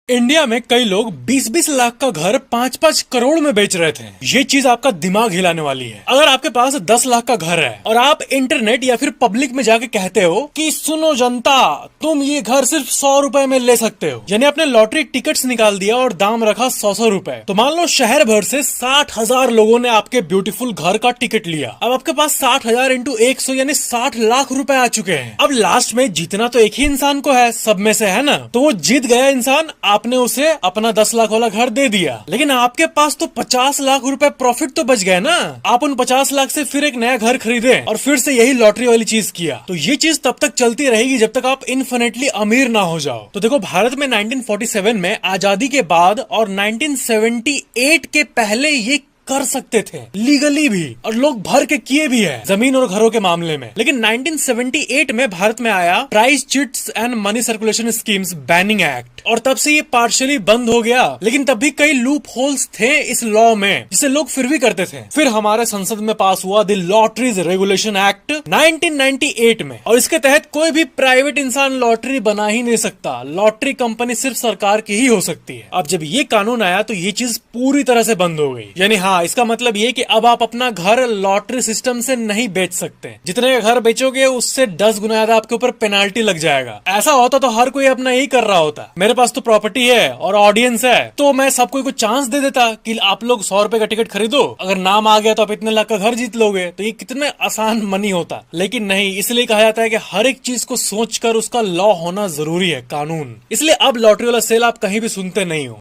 India में कई लोग 20-20 लाख का घर 5-5 करोड़ में बेच रहे थे। ये चीज आपका दिमाग हिलाने वाली है। अगर आपके पास 10 लाख का घर है और आप इंटरनेट या फिर पब्लिक में जाके कहते हो कि सुनो जनता, तुम ये घर सिर्फ 100 रुपए में ले सकते हो, यानी आपने लॉटरी टिकट्स निकाल दिया और दाम रखा 100 रुपए, तो मान लो शहर भर से 60,000 लोगों ने आपके ब्यूटीफुल घर का टिकट लिया। अब आपके पास 60,000 इंटू 100 यानी 60 लाख रुपए आ चुके हैं। अब लास्ट में जीतना तो एक ही इंसान को है, सब में से, है ना? तो वो जीत गया इंसान, आपने उसे अपना 10 लाख वाला घर दे दिया, लेकिन आपके पास तो 50 लाख रुपए प्रॉफिट तो बच गए ना। आप उन 50 लाख से फिर एक नया घर खरीदे और फिर से यही लॉटरी वाली चीज किया। तो ये चीज तब तक चलती रहेगी जब तक आप इन्फिनिटली अमीर ना हो जाओ। तो देखो, भारत में 1947 में आजादी के बाद और 1978 के पहले ये कर सकते थे लीगली भी, और लोग भर के किए भी है जमीन और घरों के मामले में। लेकिन 1978 में भारत में आया price chits and money circulation schemes banning act, और तब से ये पार्शियली बंद हो गया। लेकिन तब भी कई लूप होल्स थे इस लॉ में जिसे लोग फिर भी करते थे। फिर हमारे संसद में पास हुआ द लॉटरीज रेगुलेशन एक्ट 1998 में, और इसके तहत कोई भी प्राइवेट इंसान लॉटरी बना ही नहीं सकता। लॉटरी कंपनी सिर्फ सरकार की ही हो सकती है। अब जब ये कानून आया तो ये चीज पूरी तरह से बंद हो गई। यानी हाँ, इसका मतलब ये कि अब आप अपना घर लॉटरी सिस्टम से नहीं बेच सकते। जितने का घर बेचोगे उससे 10 गुना ज्यादा आपके ऊपर पेनाल्टी लग जाएगा। ऐसा होता तो हर कोई अपना यही कर रहा होता। मेरे पास तो प्रॉपर्टी है और ऑडियंस है, तो मैं सबको को चांस दे देता कि आप लोग 100 रुपए का टिकट खरीदो, अगर नाम आ गया तो आप इतने लाख का घर जीत लोगे। तो ये कितने आसान मनी होता। लेकिन नहीं, इसलिए कहा जाता है कि हर एक चीज को सोचकर उसका लॉ होना जरूरी है, कानून। इसलिए अब लॉटरी वाला सेल आप कहीं भी सुनते नहीं हो।